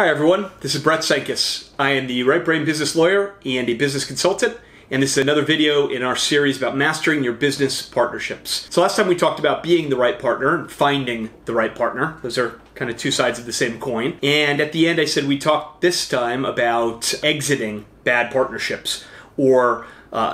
Hi everyone, this is Brett Sankis. I am the Right Brain business lawyer and a business consultant, and this is another video in our series about mastering your business partnerships. So last time we talked about being the right partner and finding the right partner. Those are kind of two sides of the same coin. And at the end I said we talked this time about exiting bad partnerships or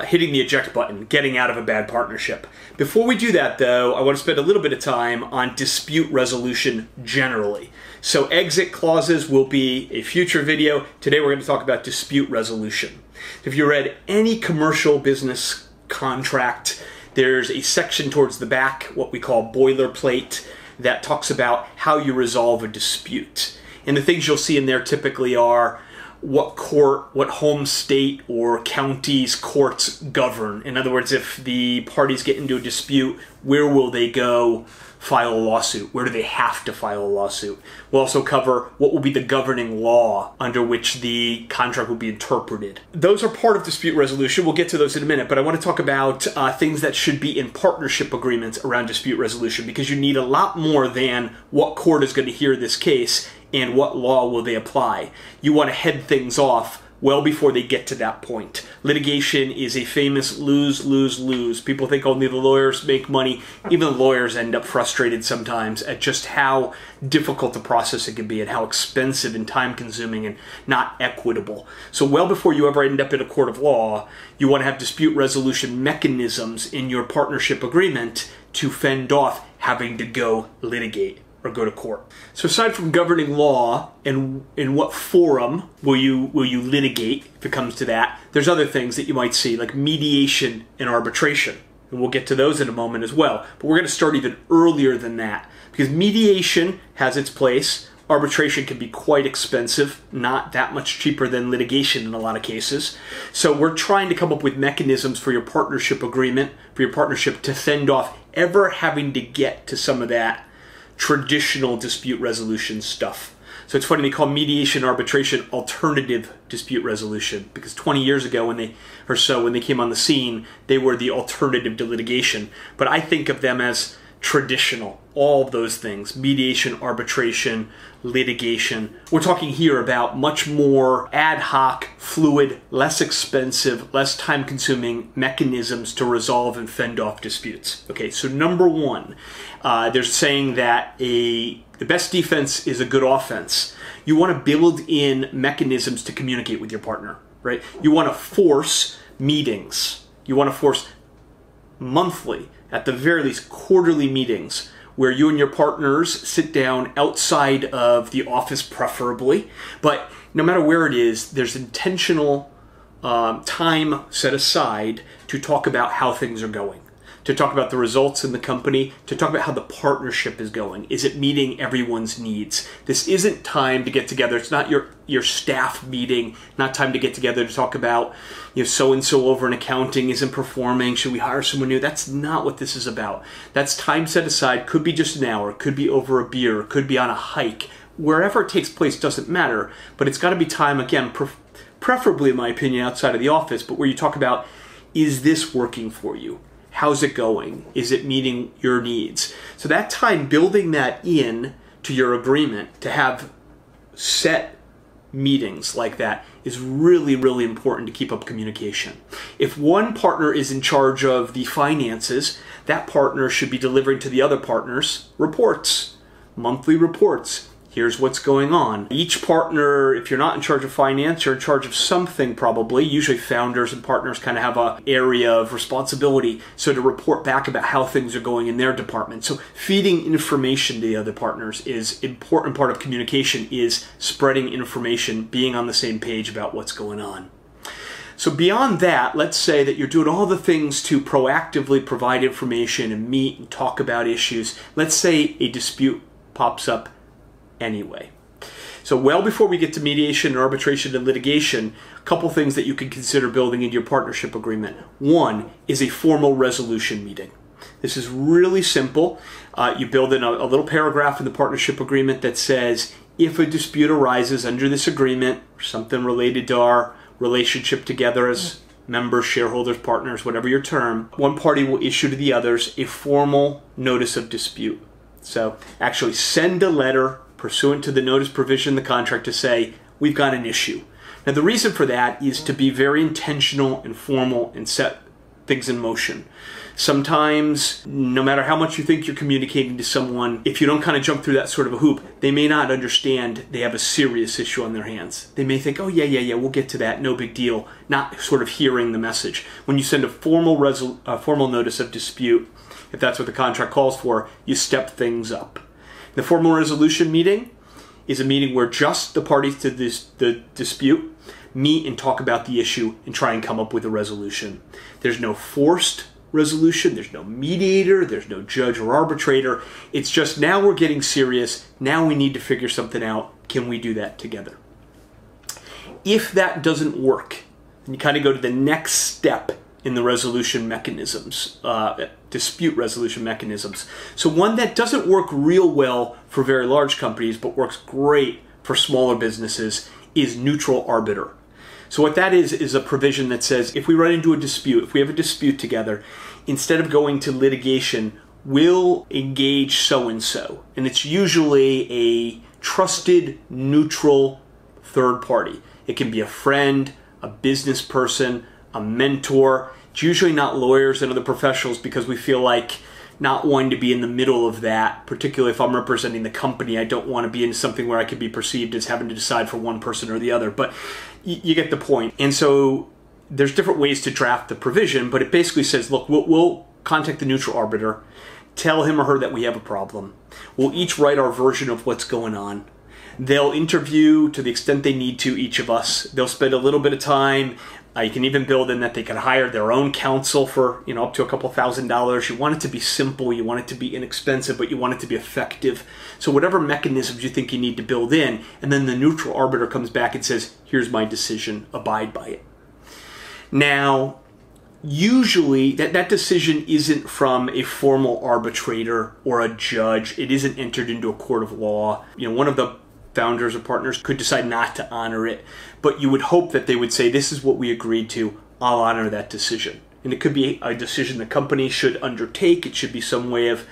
hitting the eject button, getting out of a bad partnership. Before we do that though, I want to spend a little bit of time on dispute resolution generally. So exit clauses will be a future video. Today we're going to talk about dispute resolution. If you read any commercial business contract, there's a section towards the back, what we call boilerplate, that talks about how you resolve a dispute. And the things you'll see in there typically are what court, what home state or county's courts govern. In other words, if the parties get into a dispute, where will they go file a lawsuit? Where do they have to file a lawsuit? We'll also cover what will be the governing law under which the contract will be interpreted. Those are part of dispute resolution. We'll get to those in a minute, but I want to talk about things that should be in partnership agreements around dispute resolution, because you need a lot more than what court is going to hear this case and what law will they apply. You want to head things off well before they get to that point. Litigation is a famous lose, lose, lose. People think only the lawyers make money. Even the lawyers end up frustrated sometimes at just how difficult the process it can be and how expensive and time-consuming and not equitable. So well before you ever end up in a court of law, you want to have dispute resolution mechanisms in your partnership agreement to fend off having to go litigate or go to court. So aside from governing law and in what forum will you litigate, if it comes to that, there's other things that you might see like mediation and arbitration. And we'll get to those in a moment as well. But we're going to start even earlier than that, because mediation has its place. Arbitration can be quite expensive, not that much cheaper than litigation in a lot of cases. So we're trying to come up with mechanisms for your partnership agreement, for your partnership to fend off ever having to get to some of that traditional dispute resolution stuff. So it's funny, they call mediation arbitration alternative dispute resolution, because 20 years ago when they came on the scene, they were the alternative to litigation. But I think of them as traditional, all of those things: mediation, arbitration, litigation. We're talking here about much more ad hoc, fluid, less expensive, less time-consuming mechanisms to resolve and fend off disputes. Okay, so number one, they're saying that the best defense is a good offense. You want to build in mechanisms to communicate with your partner, right? You want to force meetings. You want to force monthly, at the very least quarterly meetings, where you and your partners sit down outside of the office preferably, but no matter where it is, there's intentional time set aside to talk about how things are going, to talk about the results in the company, to talk about how the partnership is going. Is it meeting everyone's needs? This isn't time to get together. It's not your staff meeting, not time to get together to talk about, so-and-so over in accounting isn't performing. Should we hire someone new? That's not what this is about. That's time set aside. Could be just an hour, could be over a beer, could be on a hike. Wherever it takes place doesn't matter, but it's got to be time, again, preferably in my opinion, outside of the office, but where you talk about, is this working for you? How's it going? Is it meeting your needs? So that time, building that in to your agreement, to have set meetings like that, is really, really important to keep up communication. If one partner is in charge of the finances, that partner should be delivering to the other partners reports, monthly reports. Here's what's going on. Each partner, if you're not in charge of finance, you're in charge of something probably. Usually founders and partners kind of have an area of responsibility, so to report back about how things are going in their department. So feeding information to the other partners is an important part of communication, is spreading information, being on the same page about what's going on. So beyond that, let's say that you're doing all the things to proactively provide information and meet and talk about issues. Let's say a dispute pops up anyway. So well before we get to mediation and arbitration and litigation, a couple things that you can consider building into your partnership agreement. One is a formal resolution meeting. This is really simple. You build in a little paragraph in the partnership agreement that says, if a dispute arises under this agreement, or something related to our relationship together as members, shareholders, partners, whatever your term, one party will issue to the others a formal notice of dispute. So actually send a letter pursuant to the notice provision in the contract, to say, we've got an issue. Now, the reason for that is to be very intentional and formal and set things in motion. Sometimes, no matter how much you think you're communicating to someone, if you don't kind of jump through that sort of a hoop, they may not understand they have a serious issue on their hands. They may think, oh, yeah, we'll get to that, no big deal, not sort of hearing the message. When you send a formal notice of dispute, if that's what the contract calls for, you step things up. The formal resolution meeting is a meeting where just the parties to the dispute meet and talk about the issue and try and come up with a resolution. There's no forced resolution, there's no mediator, there's no judge or arbitrator. It's just, now we're getting serious, now we need to figure something out. Can we do that together? If that doesn't work, then you kind of go to the next step in the resolution mechanisms, dispute resolution mechanisms. So one that doesn't work real well for very large companies but works great for smaller businesses is neutral arbiter. So what that is a provision that says, if we run into a dispute, if we have a dispute together, instead of going to litigation, we'll engage so-and-so. And it's usually a trusted, neutral third party. It can be a friend, a business person, a mentor. It's usually not lawyers and other professionals, because we feel like not wanting to be in the middle of that, particularly if I'm representing the company. I don't want to be in something where I could be perceived as having to decide for one person or the other, but you get the point. And so there's different ways to draft the provision, but it basically says, look, we'll contact the neutral arbiter, tell him or her that we have a problem. We'll each write our version of what's going on. They'll interview to the extent they need to each of us. They'll spend a little bit of time. You can even build in that they can hire their own counsel for, up to a couple $1,000s. You want it to be simple, you want it to be inexpensive, but you want it to be effective. So whatever mechanisms you think you need to build in, and then the neutral arbiter comes back and says, here's my decision, abide by it. Now, usually that decision isn't from a formal arbitrator or a judge. It isn't entered into a court of law. One of the founders or partners could decide not to honor it, but you would hope that they would say, this is what we agreed to, I'll honor that decision. And it could be a decision the company should undertake. It should be some way of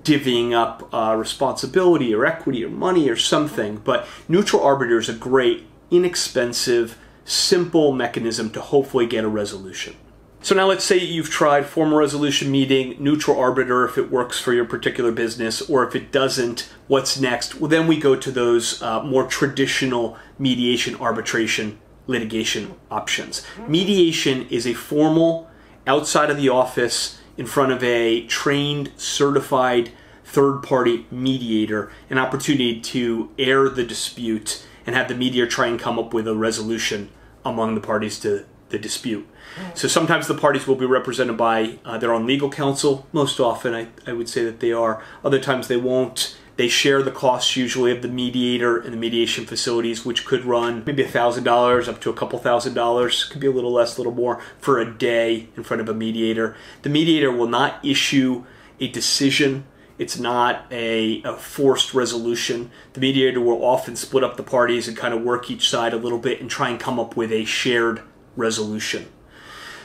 divvying up responsibility or equity or money or something. But neutral arbiter is a great, inexpensive, simple mechanism to hopefully get a resolution. So now let's say you've tried formal resolution meeting, neutral arbiter if it works for your particular business, or if it doesn't, what's next? Well, then we go to those more traditional mediation, arbitration, litigation options. Mediation is a formal, outside of the office, in front of a trained, certified third-party mediator, an opportunity to air the dispute and have the mediator try and come up with a resolution among the parties to the dispute. So sometimes the parties will be represented by their own legal counsel. Most often I would say that they are. Other times they won't. They share the costs usually of the mediator and the mediation facilities, which could run maybe $1,000 up to a couple $1,000. Could be a little less, a little more for a day in front of a mediator. The mediator will not issue a decision. It's not a forced resolution. The mediator will often split up the parties and kind of work each side a little bit and try and come up with a shared resolution.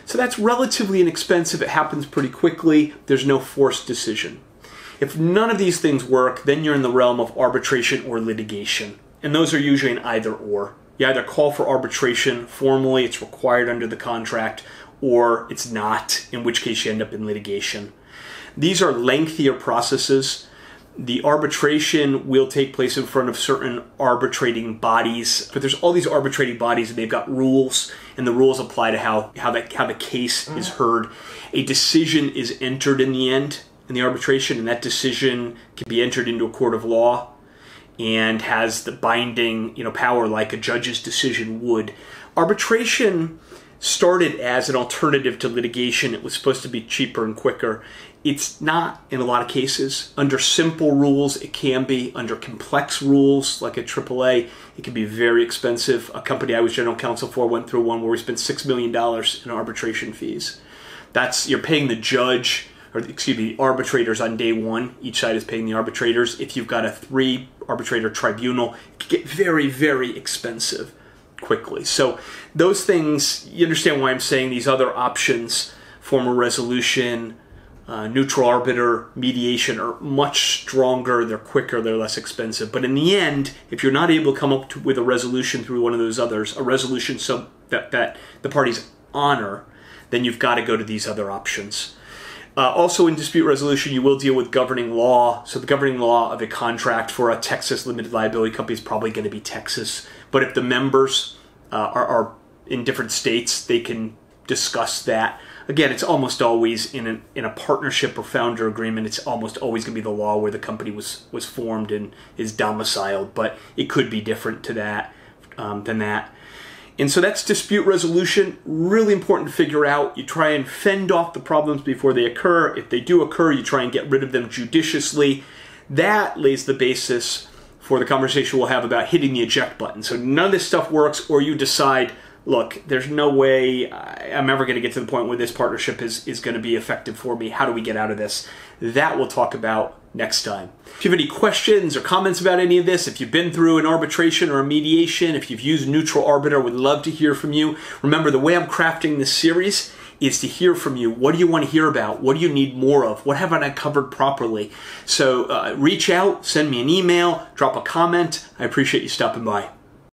So that's relatively inexpensive. It happens pretty quickly. There's no forced decision. If none of these things work, then you're in the realm of arbitration or litigation. And those are usually an either or. You either call for arbitration formally, it's required under the contract, or it's not, in which case you end up in litigation. These are lengthier processes. The arbitration will take place in front of certain arbitrating bodies, but there's all these arbitrating bodies and they've got rules, and the rules apply to how the case is heard. A decision is entered in the end in the arbitration, and that decision can be entered into a court of law and has the binding power like a judge's decision would. Arbitration started as an alternative to litigation. It was supposed to be cheaper and quicker. It's not in a lot of cases. Under simple rules, it can be. Under complex rules, like at AAA, it can be very expensive. A company I was general counsel for went through one where we spent $6 million in arbitration fees. You're paying the judge, the arbitrators on day one. Each side is paying the arbitrators. If you've got a 3-arbitrator tribunal, it can get very, very expensive quickly. So those things, you understand why I'm saying these other options, formal resolution, neutral arbiter, mediation are much stronger, they're quicker, they're less expensive. But in the end, if you're not able to come up with a resolution through one of those others, a resolution so that the parties honor, then you've got to go to these other options. Also in dispute resolution, you will deal with governing law. So the governing law of a contract for a Texas limited liability company is probably going to be Texas. But if the members are in different states, they can discuss that. Again, it's almost always in a partnership or founder agreement, it's almost always going to be the law where the company was formed and is domiciled, but it could be different to that than that. And so that's dispute resolution. Really important to figure out. You try and fend off the problems before they occur. If they do occur, you try and get rid of them judiciously. That lays the basis for the conversation we'll have about hitting the eject button. So none of this stuff works, or you decide, look, there's no way I'm ever going to get to the point where this partnership is going to be effective for me. How do we get out of this? That we'll talk about next time. If you have any questions or comments about any of this, if you've been through an arbitration or a mediation, if you've used neutral arbiter, we'd love to hear from you. Remember, the way I'm crafting this series is to hear from you. What do you want to hear about? What do you need more of? What haven't I covered properly? So reach out, send me an email, drop a comment. I appreciate you stopping by.